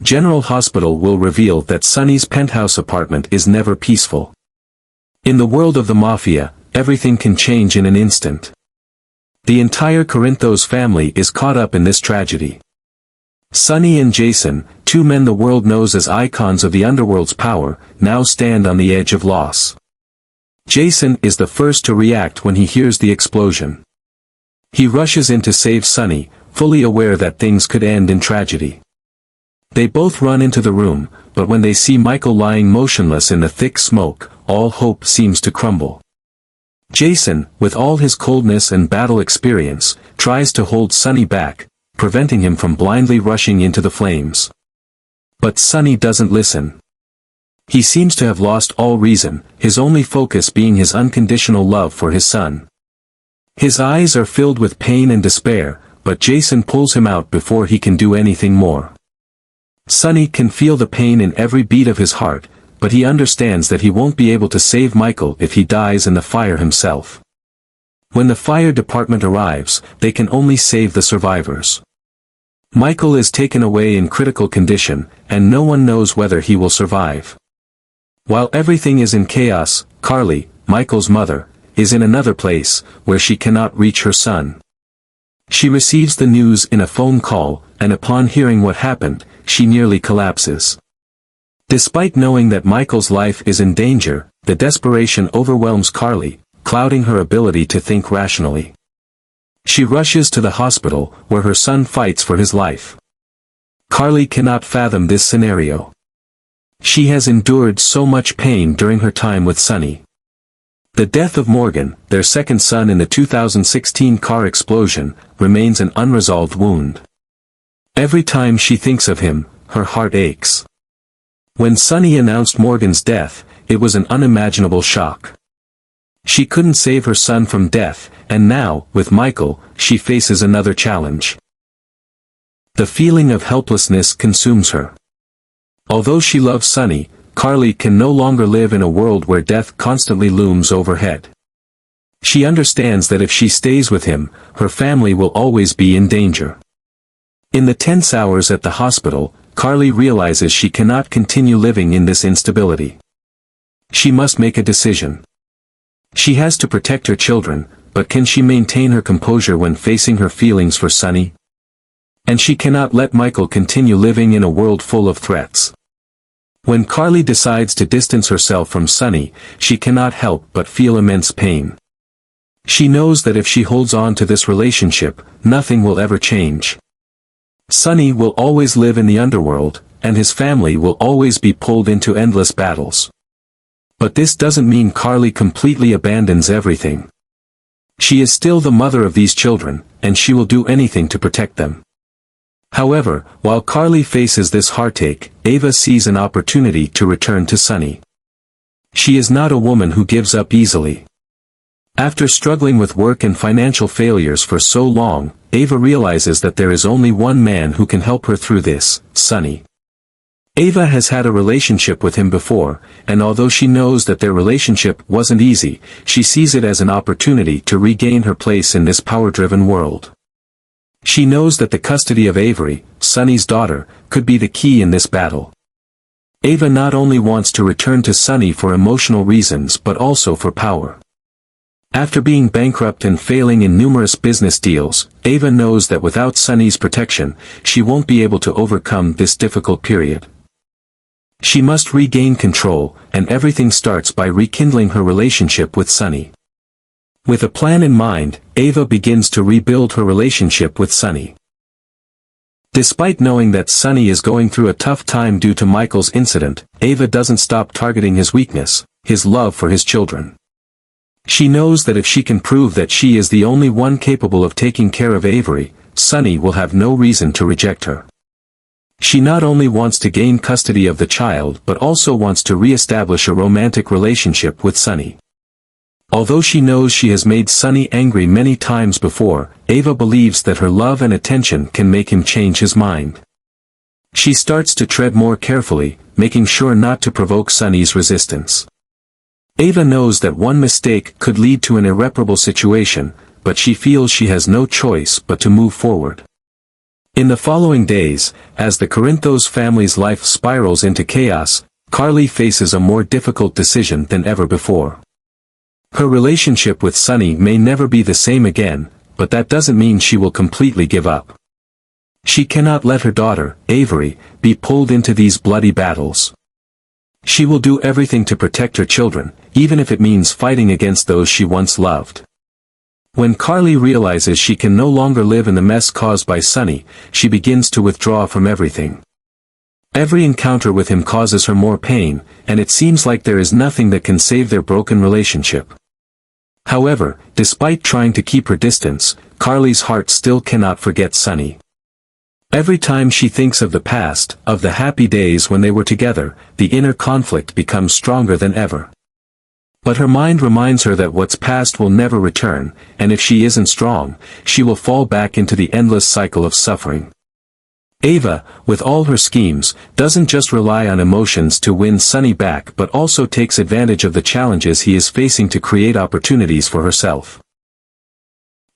General Hospital will reveal that Sonny's penthouse apartment is never peaceful. In the world of the mafia, everything can change in an instant. The entire Corinthos family is caught up in this tragedy. Sonny and Jason, two men the world knows as icons of the underworld's power, now stand on the edge of loss. Jason is the first to react when he hears the explosion. He rushes in to save Sonny, fully aware that things could end in tragedy. They both run into the room, but when they see Michael lying motionless in the thick smoke, all hope seems to crumble. Jason, with all his coldness and battle experience, tries to hold Sonny back, preventing him from blindly rushing into the flames. But Sonny doesn't listen. He seems to have lost all reason, his only focus being his unconditional love for his son. His eyes are filled with pain and despair, but Jason pulls him out before he can do anything more. Sonny can feel the pain in every beat of his heart, but he understands that he won't be able to save Michael if he dies in the fire himself. When the fire department arrives, they can only save the survivors. Michael is taken away in critical condition, and no one knows whether he will survive. While everything is in chaos, Carly, Michael's mother, is in another place, where she cannot reach her son. She receives the news in a phone call, and upon hearing what happened, she nearly collapses. Despite knowing that Michael's life is in danger, the desperation overwhelms Carly, clouding her ability to think rationally. She rushes to the hospital, where her son fights for his life. Carly cannot fathom this scenario. She has endured so much pain during her time with Sonny. The death of Morgan, their second son in the 2016 car explosion, remains an unresolved wound. Every time she thinks of him, her heart aches. When Sonny announced Morgan's death, it was an unimaginable shock. She couldn't save her son from death, and now, with Michael, she faces another challenge. The feeling of helplessness consumes her. Although she loves Sonny, Carly can no longer live in a world where death constantly looms overhead. She understands that if she stays with him, her family will always be in danger. In the tense hours at the hospital, Carly realizes she cannot continue living in this instability. She must make a decision. She has to protect her children, but can she maintain her composure when facing her feelings for Sonny? And she cannot let Michael continue living in a world full of threats. When Carly decides to distance herself from Sonny, she cannot help but feel immense pain. She knows that if she holds on to this relationship, nothing will ever change. Sonny will always live in the underworld, and his family will always be pulled into endless battles. But this doesn't mean Carly completely abandons everything. She is still the mother of these children, and she will do anything to protect them. However, while Carly faces this heartache, Ava sees an opportunity to return to Sonny. She is not a woman who gives up easily. After struggling with work and financial failures for so long, Ava realizes that there is only one man who can help her through this, Sonny. Ava has had a relationship with him before, and although she knows that their relationship wasn't easy, she sees it as an opportunity to regain her place in this power-driven world. She knows that the custody of Avery, Sonny's daughter, could be the key in this battle. Ava not only wants to return to Sonny for emotional reasons but also for power. After being bankrupt and failing in numerous business deals, Ava knows that without Sonny's protection, she won't be able to overcome this difficult period. She must regain control, and everything starts by rekindling her relationship with Sonny. With a plan in mind, Ava begins to rebuild her relationship with Sonny. Despite knowing that Sonny is going through a tough time due to Michael's incident, Ava doesn't stop targeting his weakness, his love for his children. She knows that if she can prove that she is the only one capable of taking care of Avery, Sonny will have no reason to reject her. She not only wants to gain custody of the child but also wants to re-establish a romantic relationship with Sonny. Although she knows she has made Sonny angry many times before, Ava believes that her love and attention can make him change his mind. She starts to tread more carefully, making sure not to provoke Sonny's resistance. Ava knows that one mistake could lead to an irreparable situation, but she feels she has no choice but to move forward. In the following days, as the Corinthos family's life spirals into chaos, Carly faces a more difficult decision than ever before. Her relationship with Sonny may never be the same again, but that doesn't mean she will completely give up. She cannot let her daughter, Avery, be pulled into these bloody battles. She will do everything to protect her children, even if it means fighting against those she once loved. When Carly realizes she can no longer live in the mess caused by Sonny, she begins to withdraw from everything. Every encounter with him causes her more pain, and it seems like there is nothing that can save their broken relationship. However, despite trying to keep her distance, Carly's heart still cannot forget Sonny. Every time she thinks of the past, of the happy days when they were together, the inner conflict becomes stronger than ever. But her mind reminds her that what's past will never return, and if she isn't strong, she will fall back into the endless cycle of suffering. Ava, with all her schemes, doesn't just rely on emotions to win Sonny back but also takes advantage of the challenges he is facing to create opportunities for herself.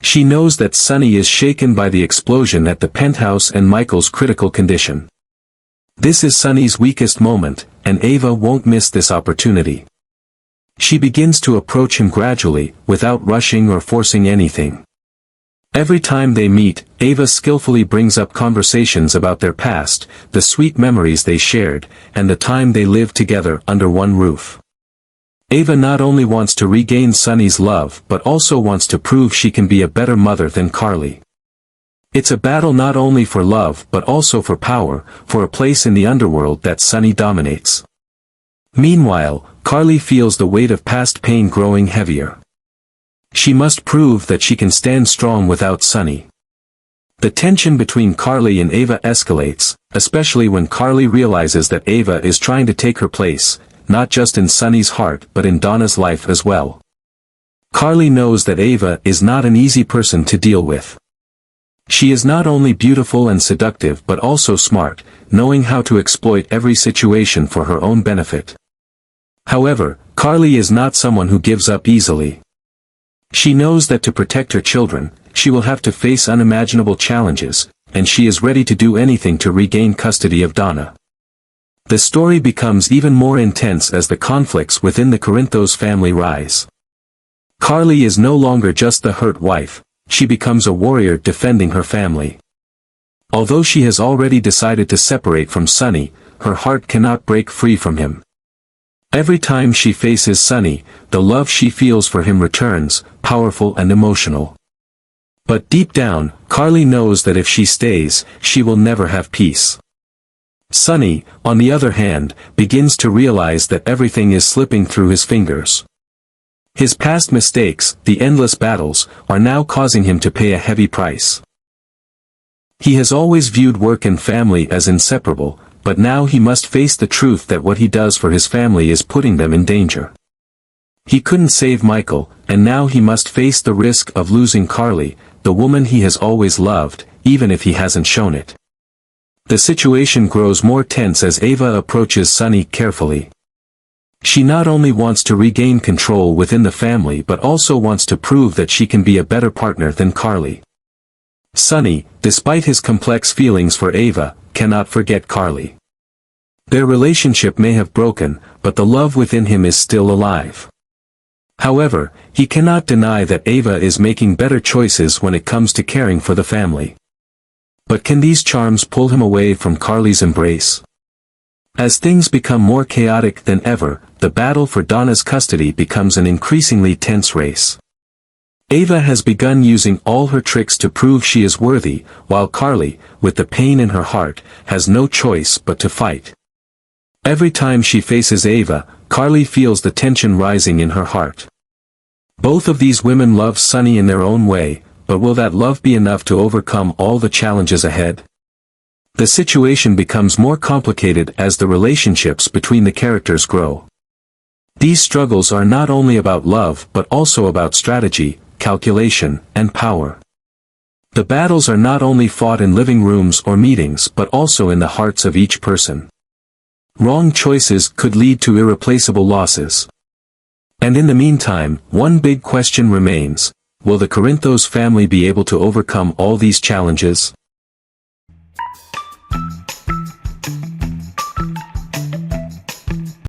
She knows that Sonny is shaken by the explosion at the penthouse and Michael's critical condition. This is Sonny's weakest moment, and Ava won't miss this opportunity. She begins to approach him gradually, without rushing or forcing anything. Every time they meet, Ava skillfully brings up conversations about their past, the sweet memories they shared, and the time they lived together under one roof. Ava not only wants to regain Sonny's love but also wants to prove she can be a better mother than Carly. It's a battle not only for love but also for power, for a place in the underworld that Sonny dominates. Meanwhile, Carly feels the weight of past pain growing heavier. She must prove that she can stand strong without Sonny. The tension between Carly and Ava escalates, especially when Carly realizes that Ava is trying to take her place, not just in Sonny's heart but in Donna's life as well. Carly knows that Ava is not an easy person to deal with. She is not only beautiful and seductive but also smart, knowing how to exploit every situation for her own benefit. However, Carly is not someone who gives up easily. She knows that to protect her children, she will have to face unimaginable challenges, and she is ready to do anything to regain custody of Donna. The story becomes even more intense as the conflicts within the Corinthos family rise. Carly is no longer just the hurt wife, she becomes a warrior defending her family. Although she has already decided to separate from Sonny, her heart cannot break free from him. Every time she faces Sonny, the love she feels for him returns, powerful and emotional. But deep down, Carly knows that if she stays, she will never have peace. Sonny, on the other hand, begins to realize that everything is slipping through his fingers. His past mistakes, the endless battles, are now causing him to pay a heavy price. He has always viewed work and family as inseparable, but now he must face the truth that what he does for his family is putting them in danger. He couldn't save Michael, and now he must face the risk of losing Carly, the woman he has always loved, even if he hasn't shown it. The situation grows more tense as Ava approaches Sonny carefully. She not only wants to regain control within the family but also wants to prove that she can be a better partner than Carly. Sonny, despite his complex feelings for Ava, cannot forget Carly. Their relationship may have broken, but the love within him is still alive. However, he cannot deny that Ava is making better choices when it comes to caring for the family. But can these charms pull him away from Carly's embrace? As things become more chaotic than ever, the battle for Donna's custody becomes an increasingly tense race. Ava has begun using all her tricks to prove she is worthy, while Carly, with the pain in her heart, has no choice but to fight. Every time she faces Ava, Carly feels the tension rising in her heart. Both of these women love Sonny in their own way, but will that love be enough to overcome all the challenges ahead? The situation becomes more complicated as the relationships between the characters grow. These struggles are not only about love but also about strategy, calculation, and power. The battles are not only fought in living rooms or meetings but also in the hearts of each person. Wrong choices could lead to irreplaceable losses. And in the meantime, one big question remains: will the Corinthos family be able to overcome all these challenges?